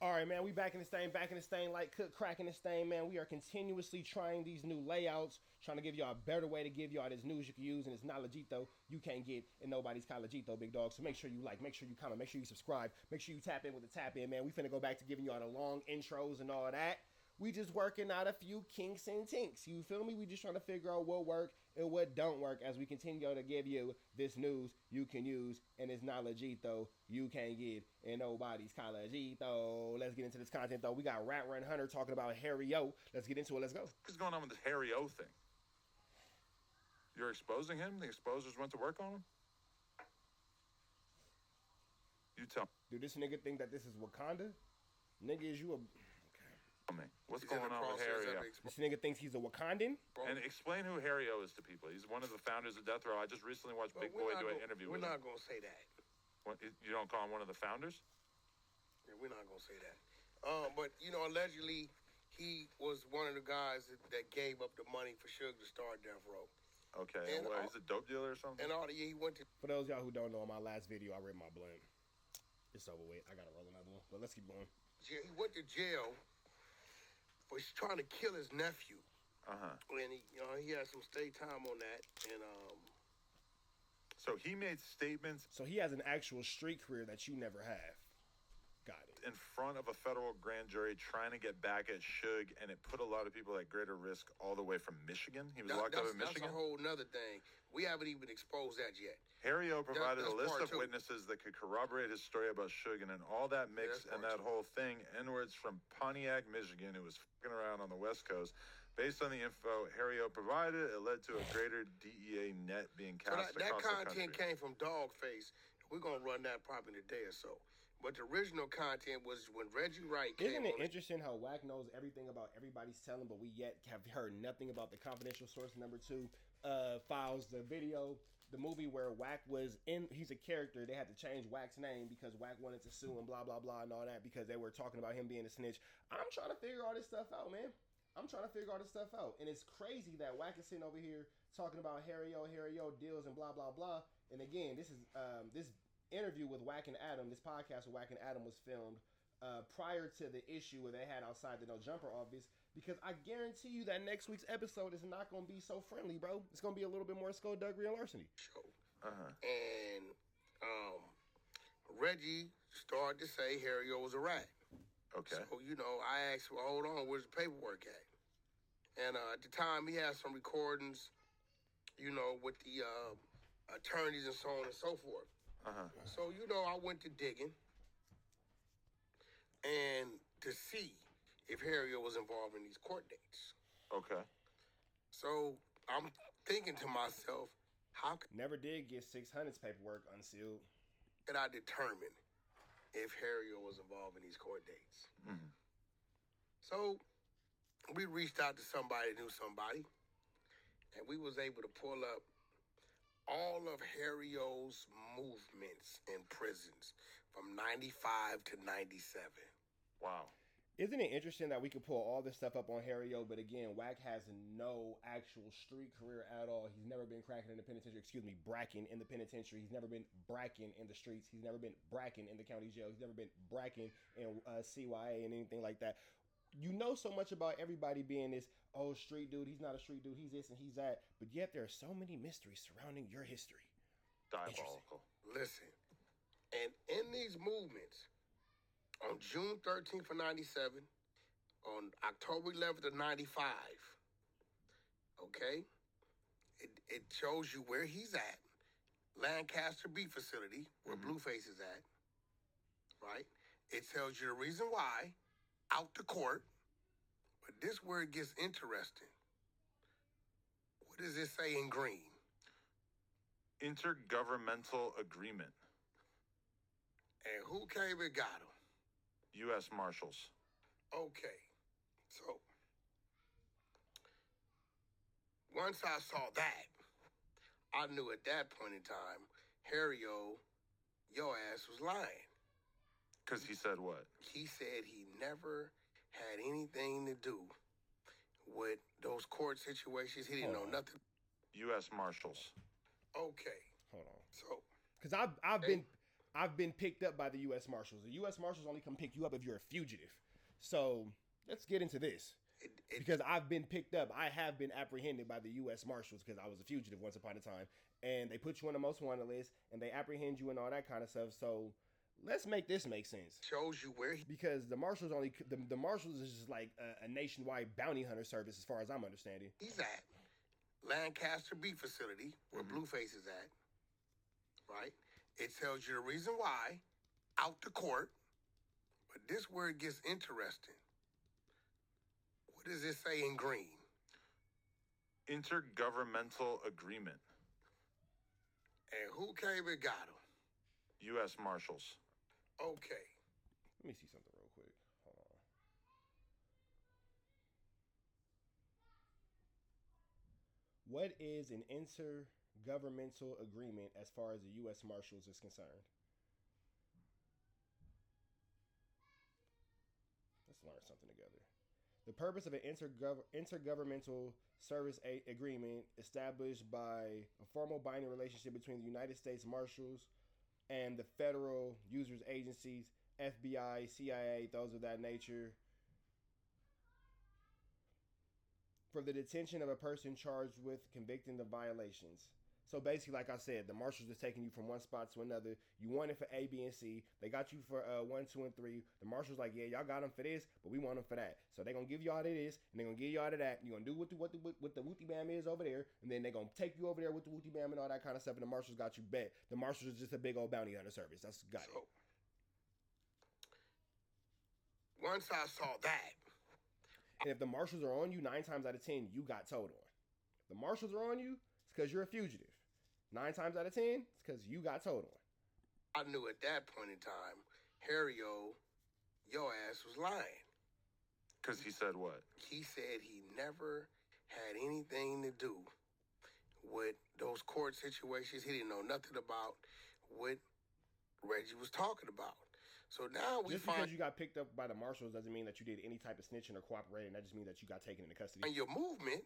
All right, man, we back in this thing, like cook, cracking this thing, man. We are continuously trying these new layouts, trying to give y'all a better way to give y'all this news you can use, and it's not legito. You can't get, and nobody's kind of legito, big dog. So make sure you like, make sure you comment, make sure you subscribe, make sure you tap in with the tap in, man. We finna go back to giving y'all the long intros and all that. We just working out a few kinks and tinks. You feel me? We just trying to figure out what work and what don't work as we continue to give you this news you can use, and it's not legit though. You can't get, and nobody's kind of legit though. Let's get into this content though. We got Rat Run Hunter talking about Harry O. Let's get into it. Let's go. What's going on with this Harry O thing? You're exposing him? The exposers went to work on him? You tell Do this nigga think that this is Wakanda? Nigga, is you a... me. What's going on with Harry O? This nigga thinks he's a Wakandan? And explain who Harry O is to people. He's one of the founders of Death Row. I just recently watched Big Boy do an interview with him. We're not going to say that. What, you don't call him one of the founders? Yeah, we're not going to say that. But, you know, allegedly, he was one of the guys that gave up the money for Suge to start Death Row. Okay, and he's a dope dealer or something? And all the year he went to... For those of y'all who don't know, in my last video, I ripped my blunt. It's over with. I got to roll another one. But let's keep going. He went to jail for trying to kill his nephew. Uh-huh. And he had some state time on that. And so he made statements. So he has an actual street career that you never have. Got it. In front of a federal grand jury trying to get back at Suge, and it put a lot of people at greater risk all the way from Michigan. He was locked up in Michigan. That's a whole nother thing. We haven't even exposed that yet. Harry O provided a list of witnesses that could corroborate his story about Suge, and in all that mix and that whole thing, N-words from Pontiac, Michigan, who was fucking around on the West Coast. Based on the info Harry O provided, it led to a greater DEA net being cast across the country. That content came from Dogface. We're going to run that probably in a day or so. But the original content was when Reggie Wright came. Isn't it interesting how Wack knows everything about everybody's telling, but we yet have heard nothing about the confidential source number 2 files, the video, the movie where Wack was in, he's a character. They had to change Wack's name because Wack wanted to sue and blah, blah, blah and all that because they were talking about him being a snitch. I'm trying to figure all this stuff out, man. I'm trying to figure all this stuff out. And it's crazy that Wack is sitting over here talking about Harry O deals and blah, blah, blah. And again, this is, this interview with Wack and Adam, this podcast with Wack and Adam was filmed prior to the issue where they had outside the No Jumper office, because I guarantee you that next week's episode is not going to be so friendly, bro. It's going to be a little bit more skullduggery and larceny. And Reggie started to say Harry O was a rat. Okay. So, I asked, well, hold on, where's the paperwork at? And at the time, he had some recordings, with the attorneys and so on and so forth. So, I went to digging and to see if Harry was involved in these court dates. Okay. So I'm thinking to myself, how never did get 600's paperwork unsealed. Could I determine if Harry was involved in these court dates? Mm-hmm. So we reached out to somebody who knew somebody, and we was able to pull up all of Harry O's movements in prisons from 95 to 97. Wow. Isn't it interesting that we could pull all this stuff up on Harry O, but again, Wack has no actual street career at all. He's never been cracking in the penitentiary, bracking in the penitentiary. He's never been bracking in the streets. He's never been bracking in the county jail. He's never been bracking in CYA and anything like that. You know so much about everybody being this, street dude. He's not a street dude. He's this and he's that. But yet there are so many mysteries surrounding your history. Diabolical. Listen, and in these movements, on June 13th of 97, on October 11th of 95, okay, it shows you where he's at, Lancaster Beef Facility, where Blueface is at, right? It tells you the reason why, out to court, but this where it gets interesting. What does it say in green? Intergovernmental agreement. And who came and got him? U.S. Marshals. Okay, so once I saw that, I knew at that point in time, Harry O, your ass was lying. Because he said what? He said he never had anything to do with those court situations. He didn't know nothing. U.S. Marshals. Okay. Hold on. So, because I've been picked up by the U.S. Marshals. The U.S. Marshals only come pick you up if you're a fugitive. So let's get into this. Because I've been picked up. I have been apprehended by the U.S. Marshals because I was a fugitive once upon a time. And they put you on the most wanted list and they apprehend you and all that kind of stuff. So let's make this make sense. Shows you where because the Marshals the Marshals is just like a nationwide bounty hunter service as far as I'm understanding. he's at. Lancaster Beef Facility, where Blueface is at. Right? It tells you the reason why, out to court. But this where it gets interesting. What does it say in green? Intergovernmental agreement. And who came and got him? U.S. Marshals. Okay. Let me see something real quick. Hold on. What is an intergovernmental agreement as far as the U.S. Marshals is concerned? Let's learn something together. The purpose of an intergovernmental service agreement established by a formal binding relationship between the United States Marshals and the federal users agencies, FBI, CIA, those of that nature, for the detention of a person charged with convicting of violations. So basically, like I said, the Marshals is taking you from one spot to another. You want it for A, B, and C. They got you for 1, 2, and 3. The Marshals like, yeah, y'all got them for this, but we want them for that. So they're going to give you all of this, and they're going to give you all of that. You're going to do what the Wooty Bam is over there, and then they're going to take you over there with the Wooty Bam and all that kind of stuff, and the Marshals got you bet. The Marshals is just a big old bounty hunter service. That's got it. Once I saw that. And if the Marshals are on you, 9 times out of 10, you got towed on. If the Marshals are on you, it's because you're a fugitive. 9 times out of 10, it's because you got towed on. I knew at that point in time, Harry-O, your ass was lying. Because he said what? He said he never had anything to do with those court situations. He didn't know nothing about what Reggie was talking about. So now we just because you got picked up by the Marshals doesn't mean that you did any type of snitching or cooperating. That just means that you got taken into custody. And your movement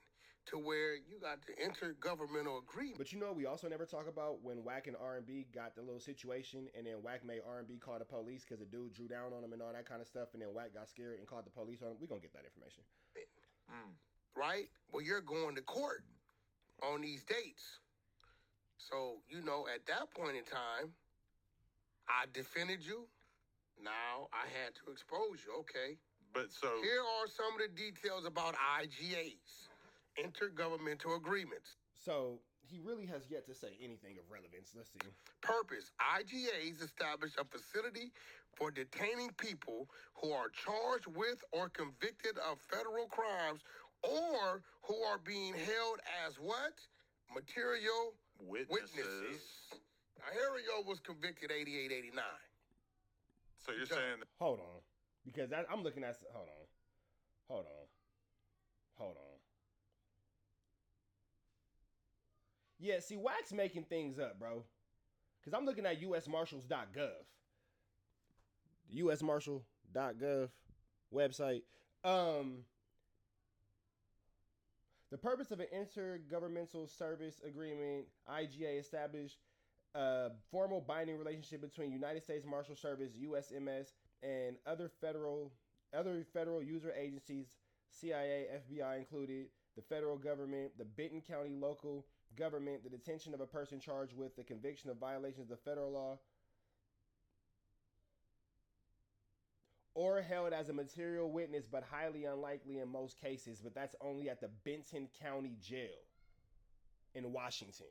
to where you got the intergovernmental agreement. But you know, we also never talk about when Wack and R&B got the little situation, and then Wack made R&B call the police because the dude drew down on him and all that kind of stuff, and then Wack got scared and called the police on him. We're going to get that information. Right? Well, you're going to court on these dates. So, you know, at that point in time, I defended you. Now I had to expose you. Okay. But so here are some of the details about IGAs, intergovernmental agreements. So he really has yet to say anything of relevance. Let's see. Purpose. IGAs establish a facility for detaining people who are charged with or convicted of federal crimes or who are being held as what? Material witnesses. Now, Harry-O was convicted 88, 89. So you're saying... Hold on. Because I'm looking at... Hold on. Yeah, see, Wack's making things up, bro. Because I'm looking at usmarshals.gov. The usmarshal.gov website. The purpose of an intergovernmental service agreement, IGA, established a formal binding relationship between United States Marshal Service, USMS, and other federal user agencies, CIA, FBI included, the federal government, the Benton County local government, the detention of a person charged with the conviction of violations of federal law, or held as a material witness, but highly unlikely in most cases. But that's only at the Benton County Jail in Washington.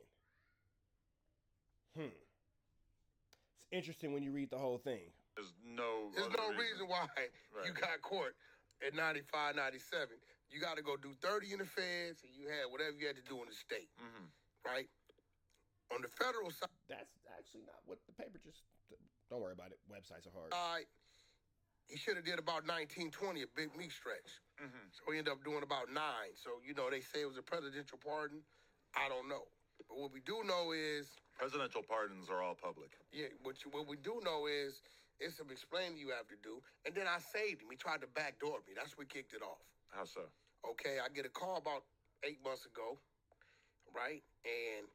It's interesting when you read the whole thing. There's no reason why you got caught at 95, 97. You got to go do 30 in the feds, and you had whatever you had to do in the state. Right? On the federal side. That's actually not what the paper just... Don't worry about it. Websites are hard. He should have did about 19, 20, a big meat stretch. So he ended up doing about 9. So, you know, they say it was a presidential pardon. I don't know. But what we do know is... Presidential pardons are all public. Yeah, what we do know is it's some explaining you have to do. And then I saved him. He tried to backdoor me. That's what kicked it off. How so? Okay, I get a call about 8 months ago, right? And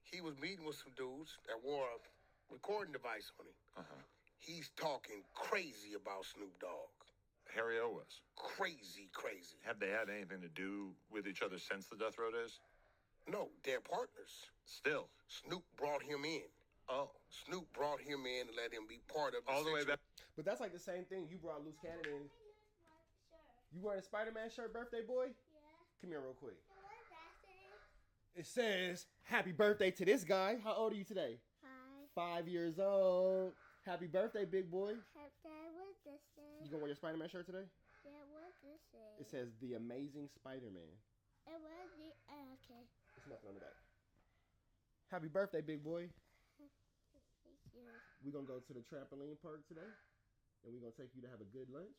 he was meeting with some dudes that wore a recording device on him. He's talking crazy about Snoop Dogg. Harry O was. Crazy. Have they had anything to do with each other since the death row days? No, they're partners. Still. Snoop brought him in. Oh. Snoop brought him in and let him be part of all the way back. But that's like the same thing. You brought Loose Cannon in. You wearing a Spider-Man shirt, birthday boy? Yeah. Come here real quick. It says, happy birthday to this guy. How old are you today? 5 years old. Happy birthday, big boy. What's this say? You gonna wear your Spider-Man shirt today? Yeah, what's this say? It says, The Amazing Spider-Man. And what the... okay. There's nothing on the back. Happy birthday, big boy. Thank you. We're gonna go to the trampoline park today. And we're gonna take you to have a good lunch.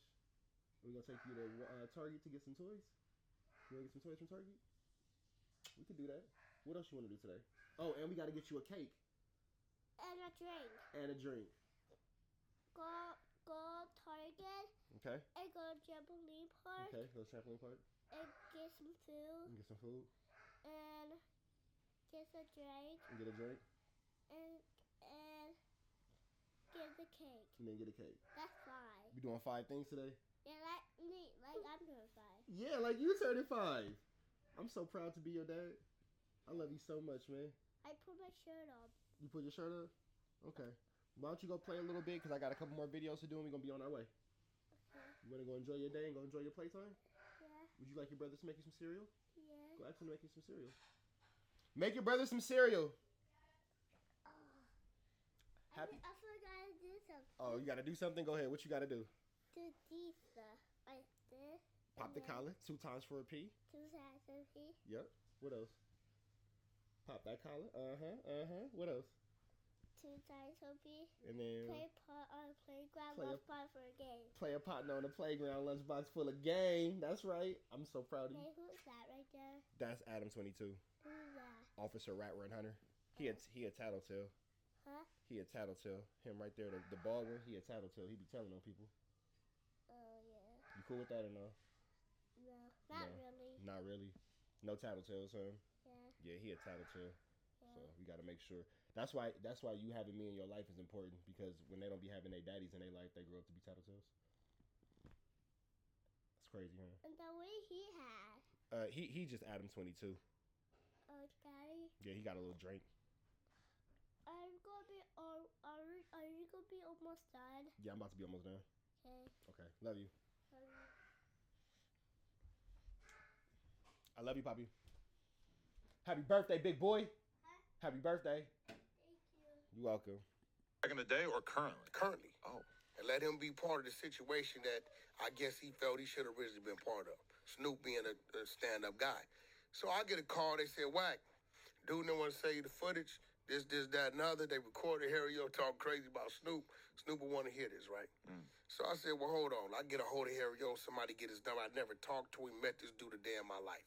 We're gonna take you to Target to get some toys. You wanna get some toys from Target? We could do that. What else you wanna do today? Oh, and we gotta get you a cake. And a drink. And a drink. Go Target. Okay. And go trampoline park. Okay, go to trampoline park. And get some food. And get some food. And get a drink. And get a drink. And get the cake. And then get a cake. That's 5. You doing 5 things today? Yeah, like me. Like I'm doing 5. Yeah, like you turning 5. I'm so proud to be your dad. I love you so much, man. I put my shirt on. You put your shirt up? Okay. Why don't you go play a little bit? Because I got a couple more videos to do and we're going to be on our way. Okay. You want to go enjoy your day and go enjoy your playtime? Yeah. Would you like your brothers to make you some cereal? Yeah. Go ask them to make you some cereal. Make your brothers some cereal. Happy. I forgot to do something. Oh, you got to do something? Go ahead. What you got to do? Do these stuff. Like this. Pop the collar 2 times for a P. 2 times a P. Yep. What else? Pop that collar. What else? 2 times a P. And then Play pot on the playground. Play a- Lunchbox for a game. play a partner on the playground, lunchbox full of game. That's right. I'm so proud of you. Hey, who's that right there? That's Adam 22, Who's that? Officer Rat Run Hunter. He a tattletale. Huh? He a tattletale. Him right there, the bald one. He a tattletale. He be telling on people. Oh yeah. You cool with that or no? No, not No. really. Not really. No tattletales, huh? Yeah. Yeah, he a tattletale. Yeah. So we got to make sure. That's why you having me in your life is important, because when they don't be having their daddies in their life, they grow up to be tattletales. That's crazy, huh? And the way he had. He just Adam 22. Oh, Daddy. Yeah, he got a little drink. Are you gonna be almost done? Yeah, I'm about to be almost done. Okay. Okay, love you. I love you, Poppy. Happy birthday, big boy. Happy birthday. Thank you. You're welcome. Back in the day or currently? Currently. Oh. And let him be part of the situation that I guess he felt he should have originally been part of. Snoop being a stand-up guy. So I get a call, they said, Wack, dude don't want to say the footage, this, that, and other. They recorded Harry O talking crazy about Snoop. Snoop will want to hear this, right? So I said, well, hold on. I get a hold of Harry O, somebody get his number. I never talked to him, met this dude a day in my life.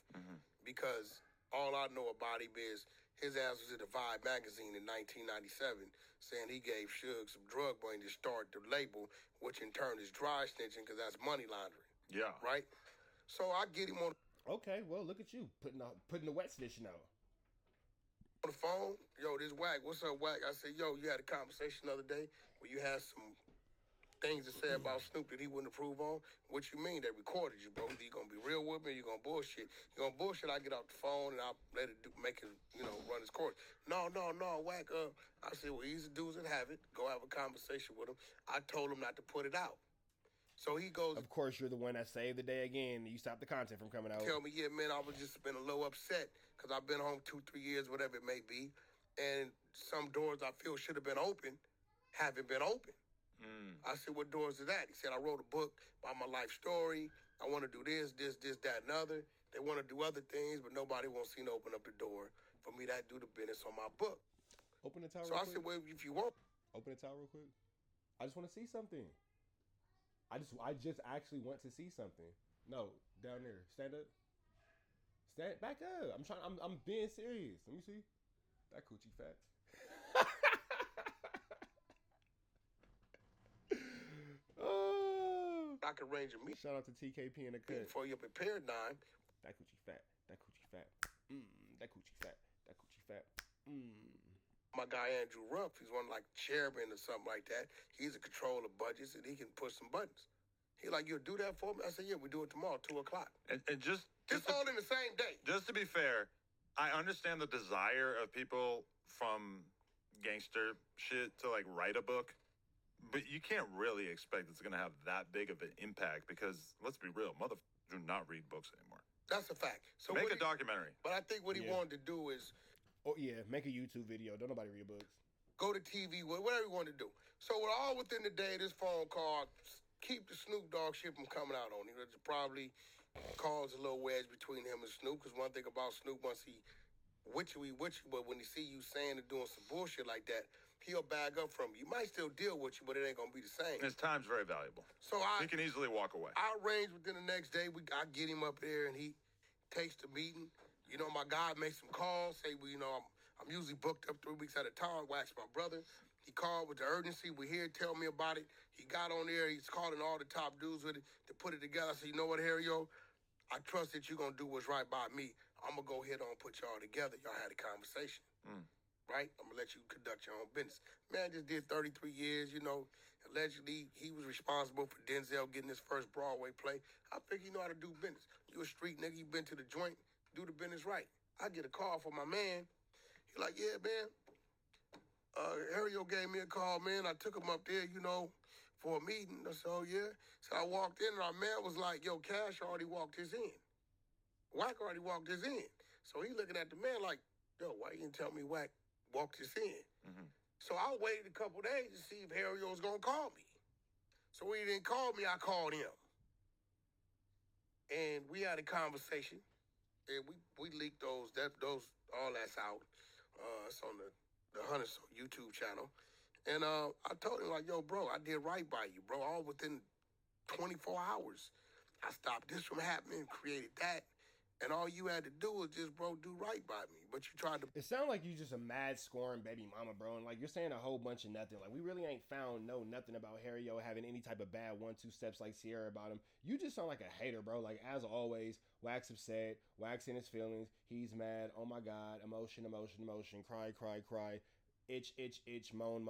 Because all I know about him is his ass was in the Vibe magazine in 1997 saying he gave Suge some drug money to start the label, which in turn is dry snitching because that's money laundering. Yeah. Right? So I get him on Okay, well, look at you putting the wet snitching out. the phone. Yo, this Wack. What's up, Wack? I said, yo, you had a conversation the other day where you had some things to say about Snoop that he wouldn't approve on. What you mean? They recorded you, bro. You gonna be real with me? You gonna bullshit? You gonna bullshit? I get off the phone and I'll let it make it, run its course. No, Wack. I said, well, easy dudes that have it. Go have a conversation with him. I told him not to put it out. So he goes, Of course, you're the one that saved the day again. You stopped the content from coming out. tell me, yeah, man, I was just been a little upset because I've been home 2-3 years, whatever it may be. And some doors I feel should have been open haven't been open. I said, what doors is that? He said, I wrote a book about my life story. I want to do this, that, and other. They want to do other things, but nobody wants to open up the door for me to do the business on my book. Open the towel So real I quick. said, well, if you want. Open the towel real quick. I just want to see something. I just actually want to see something. No, down there. Stand up. Stand back up. I'm being serious. Let me see. That coochie fat. Oh. I can arrange a meeting Shout out to TKP in the cut. for your paradigm. That coochie fat. That coochie fat. That coochie fat. That coochie fat. my guy Andrew Rumpf. He's one like chairman or something like that. He's in control of budgets and he can push some buttons. He like, you'll do that for me? I said, yeah, we do it tomorrow, 2 o'clock. And just all in the same day. Just to be fair, I understand the desire of people from gangster shit to like write a book, but you can't really expect it's going to have that big of an impact because let's be real, motherfuckers do not read books anymore. That's a fact. So make a documentary. But I think what he wanted to do is, make a YouTube video. Don't nobody read books. Go to TV, whatever you want to do. So we're all within the day. This phone call, keep the Snoop Dogg shit from coming out on him. It probably cause a little wedge between him and Snoop. Because one thing about Snoop, once he with you, but when he see you saying and doing some bullshit like that, he'll bag up from you. He might still deal with you, but it ain't gonna be the same. His time's very valuable. So he can easily walk away. I arrange within the next day. I get him up there and he takes the meeting. You know, my guy makes some calls. Say, well, you know, I'm usually booked up 3 weeks at a time. Wack's my brother. He called with the urgency. We're here. Tell me about it. He got on there. He's calling all the top dudes with it to put it together. I said, you know what, Harry-O? I trust that you're going to do what's right by me. I'm going to go ahead and put y'all together. Y'all had a conversation. Right? I'm going to let you conduct your own business. Man just did 33 years, you know. Allegedly, he was responsible for Denzel getting his first Broadway play. I think you know how to do business. You a street nigga. You been to the joint. Do the business right. I get a call from my man. He like, yeah, man. Harry-O gave me a call, man. I took him up there, you know, for a meeting. I said, oh, yeah. So I walked in, and our man was like, yo, Cash already walked his in. Wack already walked his in. So he looking at the man like, yo, why you didn't tell me Wack walked his in? So I waited a couple days to see if Harry-O was going to call me. So when he didn't call me, I called him. And we had a conversation. And we leaked those all that's out. It's on the Hunters YouTube channel. And I told him, like, yo, bro, I did right by you, bro. All within 24 hours. I stopped this from happening, created that. And all you had to do was just, bro, do right by me. But you tried to... It sounds like you just a mad scoring baby mama, bro. And like you're saying a whole bunch of nothing. Like we really ain't found nothing about Harry-O having any type of bad 1-2 steps like Sierra about him. You just sound like a hater, bro. Like as always, Wack's upset, Wack's in his feelings. He's mad. Oh my God. Emotion. Cry. Itch, moan.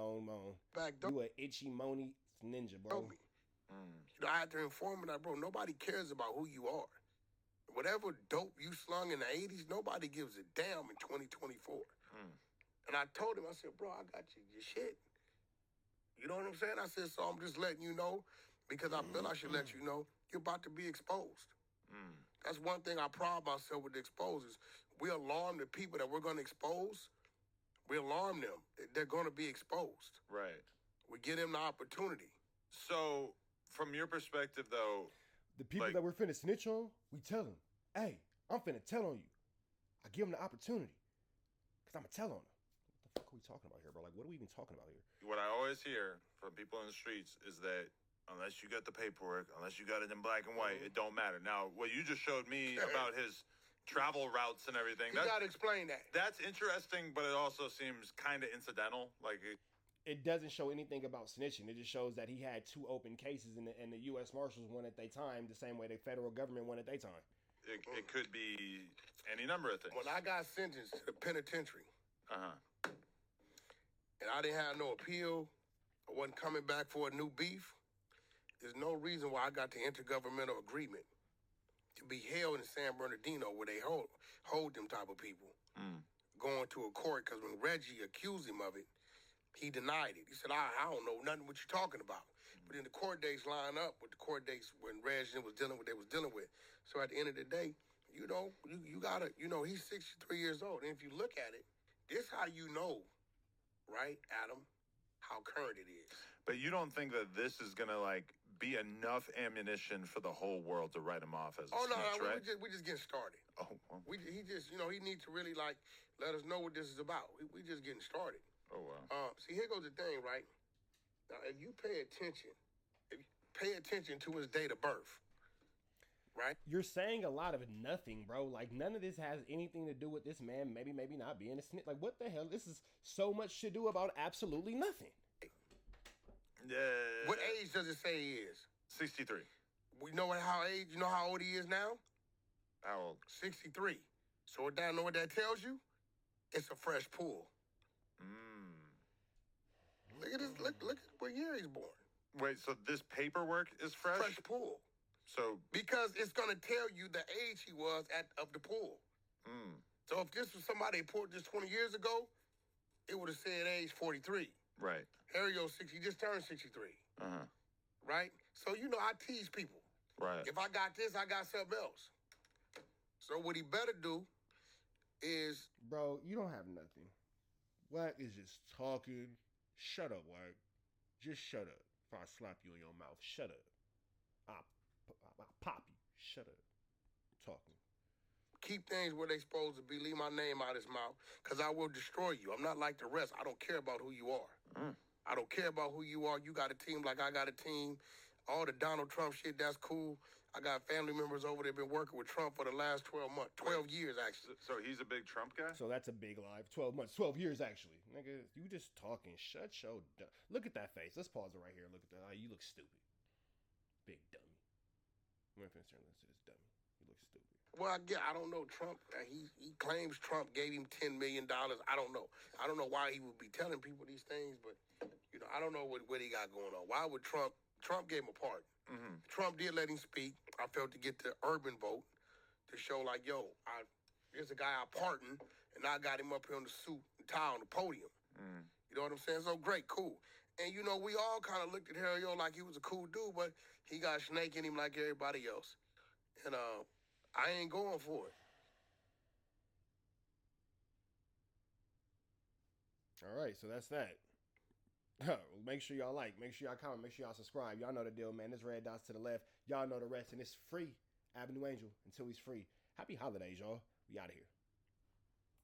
Back you a itchy, moany ninja, bro. You know, I had to inform him that, bro, nobody cares about who you are. Whatever dope you slung in the 80s, nobody gives a damn in 2024. And I told him, I said, bro, I got your shit. You know what I'm saying? I said, so I'm just letting you know because I feel I should let you know you're about to be exposed. That's one thing I pride myself with the exposers. We alarm the people that we're going to expose. We alarm them. They're going to be exposed. Right. We give them the opportunity. So, from your perspective, though... The people that we're finna snitch on, we tell them, hey, I'm finna tell on you. I give them the opportunity. Because I'm going to tell on them. What the fuck are we talking about here, bro? Like, what are we even talking about here? What I always hear from people in the streets is that unless you got the paperwork, unless you got it in black and white, it don't matter. Now, what you just showed me about his travel routes and everything. You got to explain that. That's interesting, but it also seems kind of incidental. Like it doesn't show anything about snitching. It just shows that he had 2 open cases and the U.S. Marshals won at their time the same way the federal government won at their time. It could be any number of things. When I got sentenced to the penitentiary, and I didn't have no appeal, I wasn't coming back for a new beef, there's no reason why I got the intergovernmental agreement to be held in San Bernardino where they hold them type of people. Going to a court, because when Reggie accused him of it, he denied it. He said, I don't know nothing what you're talking about. But then the court dates line up with the court dates when Reggie was dealing with what they was dealing with. So at the end of the day, you know, you gotta, you know, he's 63 years old. And if you look at it, this how you know, right, Adam, how current it is. But you don't think that this is gonna like be enough ammunition for the whole world to write him off as a snitch, right? We just getting started. Oh, well. He just, you know, he needs to really like let us know what this is about. We just getting started. Oh, wow. See, here goes the thing, right? Now, if you pay attention to his date of birth, right? You're saying a lot of nothing, bro. Like, none of this has anything to do with this man maybe not being a snitch. Like, what the hell? This is so much to do about absolutely nothing. Yeah. What age does it say he is? 63. We know you know how old he is now? How old? 63. So know what that tells you? It's a fresh pool. Look at this. Look at what year he's born. Wait, so this paperwork is fresh? Fresh pool. So because it's gonna tell you the age he was of the pool. So if this was somebody that pulled this 20 years ago, it would have said age 43. Right. Harry 60, he just turned 63. Right? So I tease people. Right. If I got this, I got something else. So what he better do is, bro, you don't have nothing. Wack is just talking. Shut up, Wack. Just shut up. If I slap you in your mouth, shut up. I'll pop you. Shut up. Talking. keep things where they supposed to be. Leave my name out his mouth, because I will destroy you. I'm not like the rest. I don't care about who you are. I don't care about who you are. You got a team like I got a team. All the Donald Trump shit, that's cool. I got family members over there been working with Trump for the last 12 months. 12 years, actually. So he's a big Trump guy? So that's a big lie. 12 months. 12 years, actually. Nigga, you just talking. Shut your Look at that face. Let's pause it right here. Look at that. Oh, you look stupid. Big dummy. I'm finna turn this to this dummy. You look stupid. Well, I don't know. Trump, he claims Trump gave him $10 million. I don't know. I don't know why he would be telling people these things, but, you know, I don't know what he got going on. Why would Trump gave him a pardon. Trump did let him speak. I felt to get the urban vote to show like, yo, here's a guy I pardoned, and I got him up here on the suit and tie on the podium. You know what I'm saying? So great, cool. And, you know, we all kind of looked at Harry like he was a cool dude, but he got snake in him like everybody else. And I ain't going for it. All right, so that's that. Make sure y'all like, make sure y'all comment, make sure y'all subscribe. Y'all know the deal, man. There's red dots to the left. Y'all know the rest, and it's free. Avenue Angel until he's free. Happy holidays, y'all. We out of here.